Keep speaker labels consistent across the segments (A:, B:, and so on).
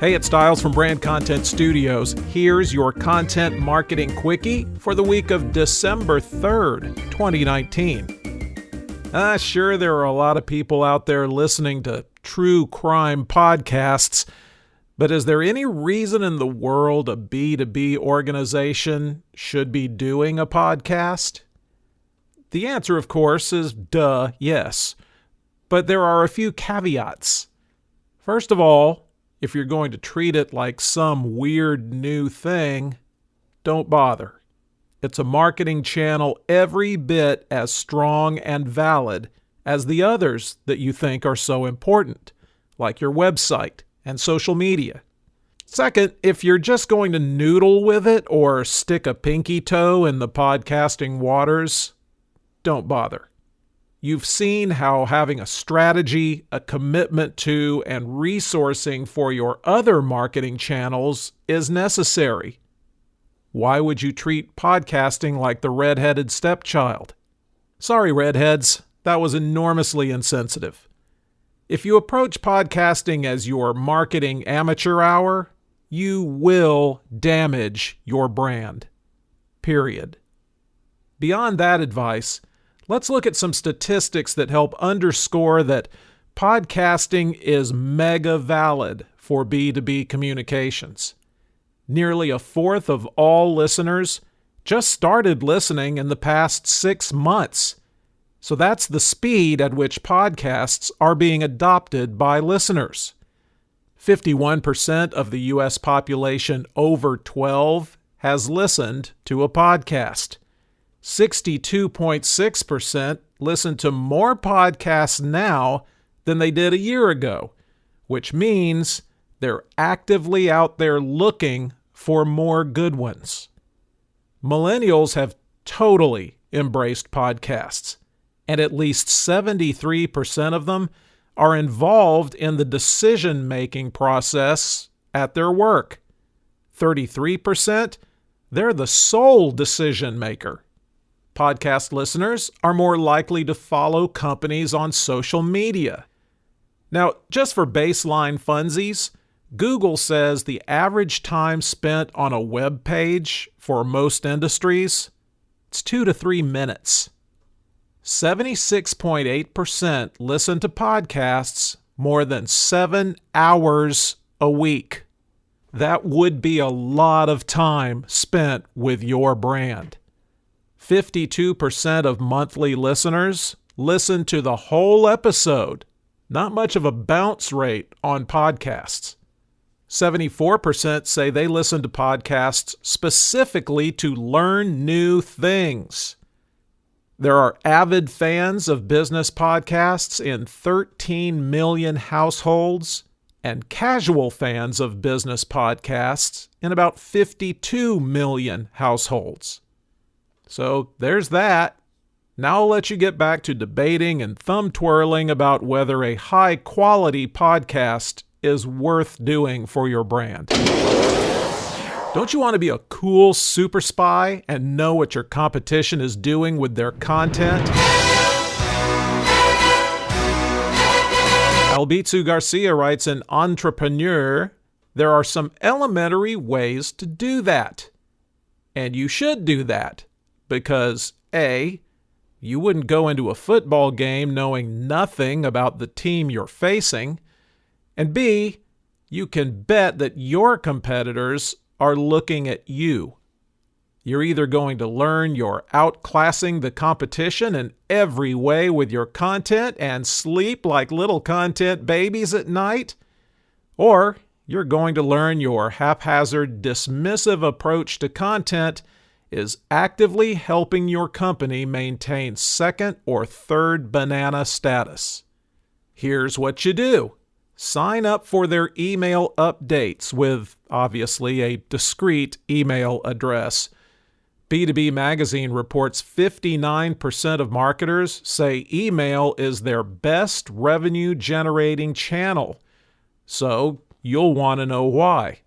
A: Hey, it's Styles from Brand Content Studios. Here's your content marketing quickie for the week of December 3rd, 2019. Sure, there are a lot of people out there listening to true crime podcasts, but is there any reason in the world a B2B organization should be doing a podcast? The answer, of course, is yes. But there are a few caveats. First of all, if you're going to treat it like some weird new thing, don't bother. It's a marketing channel every bit as strong and valid as the others that you think are so important, like your website and social media. Second, if you're just going to noodle with it or stick a pinky toe in the podcasting waters, don't bother. You've seen how having a strategy, a commitment to, and resourcing for your other marketing channels is necessary. Why would you treat podcasting like the redheaded stepchild? Sorry, redheads, that was enormously insensitive. If you approach podcasting as your marketing amateur hour, you will damage your brand. Period. Beyond that advice, let's look at some statistics that help underscore that podcasting is mega valid for B2B communications. Nearly a fourth of all listeners just started listening in the past 6 months. So that's the speed at which podcasts are being adopted by listeners. 51% of the U.S. population over 12 has listened to a podcast. 62.6% listen to more podcasts now than they did a year ago, which means they're actively out there looking for more good ones. Millennials have totally embraced podcasts, and at least 73% of them are involved in the decision-making process at their work. 33%, they're the sole decision maker. Podcast listeners are more likely to follow companies on social media. Now, just for baseline funsies, Google says the average time spent on a web page for most industries, it's 2 to 3 minutes. 76.8% listen to podcasts more than 7 hours a week. That would be a lot of time spent with your brand. 52% of monthly listeners listen to the whole episode. Not much of a bounce rate on podcasts. 74% say they listen to podcasts specifically to learn new things. There are avid fans of business podcasts in 13 million households and casual fans of business podcasts in about 52 million households. So there's that. Now I'll let you get back to debating and thumb twirling about whether a high-quality podcast is worth doing for your brand. Don't you want to be a cool super spy and know what your competition is doing with their content? Albitsu Garcia writes in Entrepreneur, there are some elementary ways to do that. And you should do that. Because A, you wouldn't go into a football game knowing nothing about the team you're facing, and B, you can bet that your competitors are looking at you. You're either going to learn you're outclassing the competition in every way with your content and sleep like little content babies at night, or you're going to learn your haphazard, dismissive approach to content is actively helping your company maintain second or third banana status. Here's what you do. Sign up for their email updates with, obviously, a discrete email address. B2B Magazine reports 59% of marketers say email is their best revenue-generating channel. So you'll want to know why.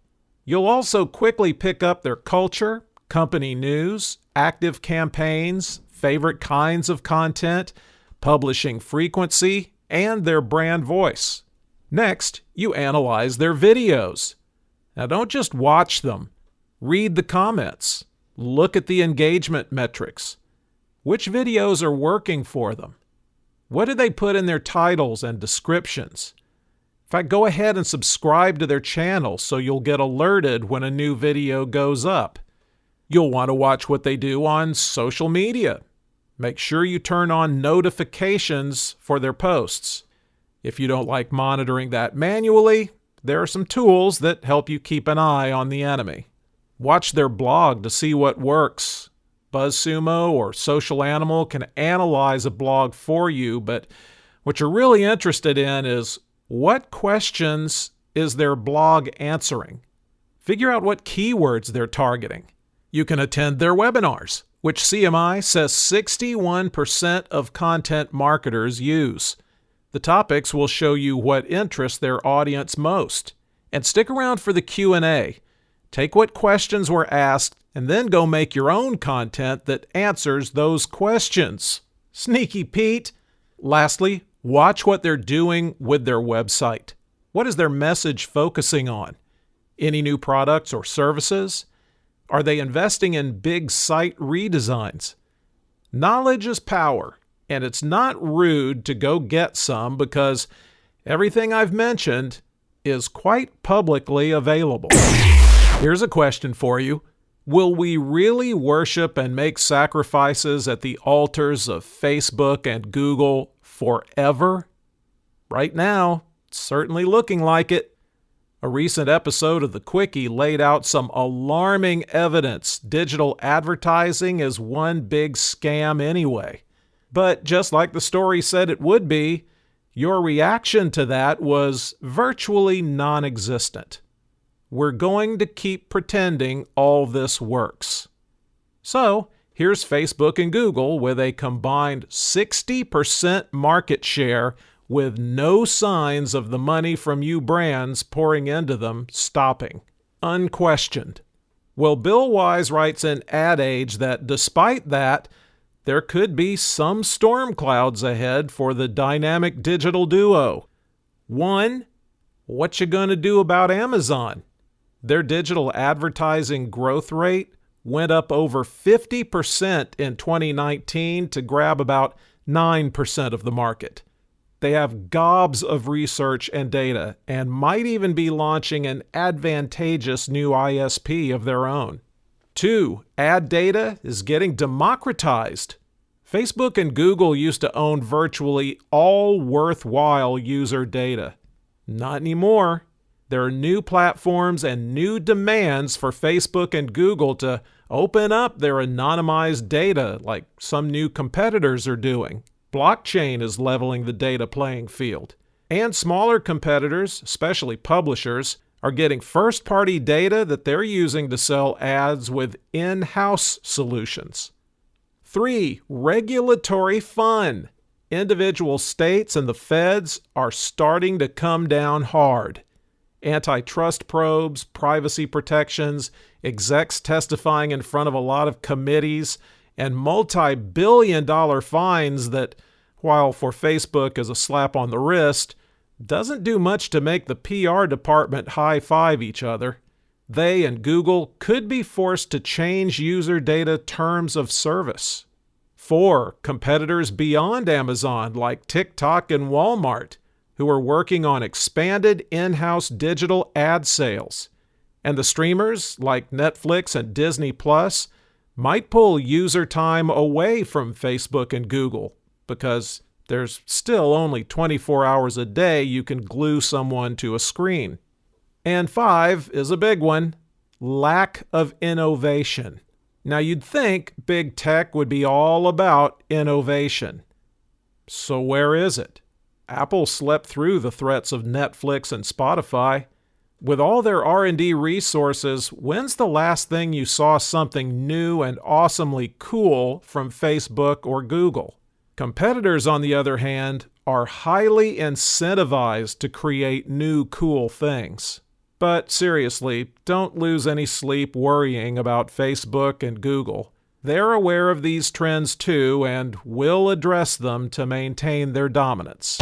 A: You'll also quickly pick up their culture, company news, active campaigns, favorite kinds of content, publishing frequency, and their brand voice. Next, you analyze their videos. Now don't just watch them. Read the comments. Look at the engagement metrics. Which videos are working for them? What do they put in their titles and descriptions? In fact, go ahead and subscribe to their channel so you'll get alerted when a new video goes up. You'll want to watch what they do on social media. Make sure you turn on notifications for their posts. If you don't like monitoring that manually, there are some tools that help you keep an eye on the enemy. Watch their blog to see what works. BuzzSumo or Social Animal can analyze a blog for you, but what you're really interested in is what questions is their blog answering? Figure out what keywords they're targeting. You can attend their webinars, which CMI says 61% of content marketers use. The topics will show you what interests their audience most. And stick around for the Q&A. Take what questions were asked and then go make your own content that answers those questions. Sneaky Pete! Lastly, watch what they're doing with their website. What is their message focusing on? Any new products or services? Are they investing in big site redesigns? Knowledge is power, and it's not rude to go get some because everything I've mentioned is quite publicly available. Here's a question for you. Will we really worship and make sacrifices at the altars of Facebook and Google forever? Right now, it's certainly looking like it. A recent episode of the Quickie laid out some alarming evidence digital advertising is one big scam anyway. But just like the story said it would be, your reaction to that was virtually non-existent. We're going to keep pretending all this works. So, here's Facebook and Google with a combined 60% market share with no signs of the money from you brands pouring into them stopping. Unquestioned. Well, Bill Wise writes in Ad Age that despite that, there could be some storm clouds ahead for the dynamic digital duo. One, what you gonna do about Amazon? Their digital advertising growth rate went up over 50% in 2019 to grab about 9% of the market. They have gobs of research and data and might even be launching an advantageous new ISP of their own. 2, ad data is getting democratized. Facebook and Google used to own virtually all worthwhile user data. Not anymore. There are new platforms and new demands for Facebook and Google to open up their anonymized data like some new competitors are doing. Blockchain is leveling the data playing field. And smaller competitors, especially publishers, are getting first-party data that they're using to sell ads with in-house solutions. 3, regulatory fun. Individual states and the feds are starting to come down hard. Antitrust probes, privacy protections, execs testifying in front of a lot of committees, and multi-billion-dollar fines that, while for Facebook is a slap on the wrist, doesn't do much to make the PR department high-five each other. They and Google could be forced to change user data terms of service. 4, competitors beyond Amazon like TikTok and Walmart, who are working on expanded in-house digital ad sales. And the streamers like Netflix and Disney Plus might pull user time away from Facebook and Google because there's still only 24 hours a day you can glue someone to a screen. And 5 is a big one, lack of innovation. Now you'd think big tech would be all about innovation. So where is it? Apple slept through the threats of Netflix and Spotify. With all their R&D resources, when's the last thing you saw something new and awesomely cool from Facebook or Google? Competitors, on the other hand, are highly incentivized to create new cool things. But seriously, don't lose any sleep worrying about Facebook and Google. They're aware of these trends too and will address them to maintain their dominance.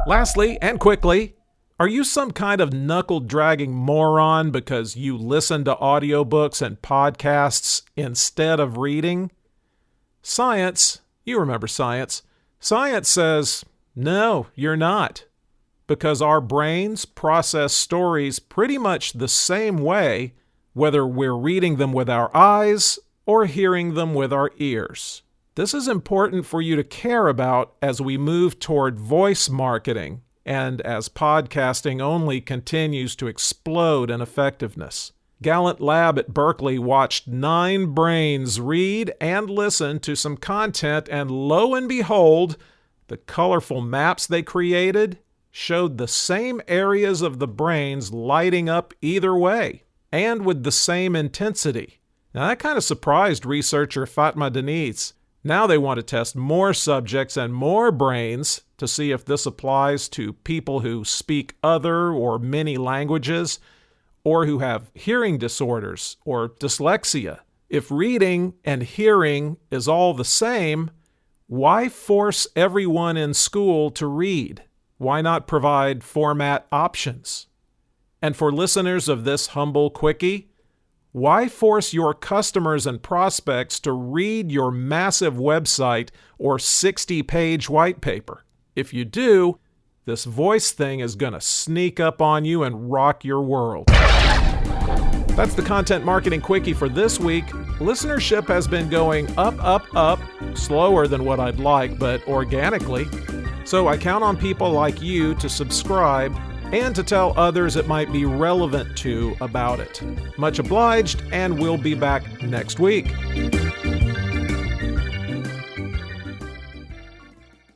A: Lastly, and quickly, Are you some kind of knuckle-dragging moron because you listen to audiobooks and podcasts instead of reading? Science, you remember science. Science says, no, you're not. Because our brains process stories pretty much the same way, whether we're reading them with our eyes or hearing them with our ears. This is important for you to care about as we move toward voice marketing and as podcasting only continues to explode in effectiveness. Gallant Lab at Berkeley watched 9 brains read and listen to some content, and lo and behold, the colorful maps they created showed the same areas of the brains lighting up either way, and with the same intensity. Now that kind of surprised researcher Fatma Deniz. Now they want to test more subjects and more brains to see if this applies to people who speak other or many languages, or who have hearing disorders or dyslexia. If reading and hearing is all the same, why force everyone in school to read? Why not provide format options? And for listeners of this humble Quickie, why force your customers and prospects to read your massive website or 60-page white paper? If you do, this voice thing is going to sneak up on you and rock your world. That's the Content Marketing Quickie for this week. Listenership has been going up, slower than what I'd like, but organically. So I count on people like you to subscribe and to tell others it might be relevant to about it. Much obliged, and we'll be back next week.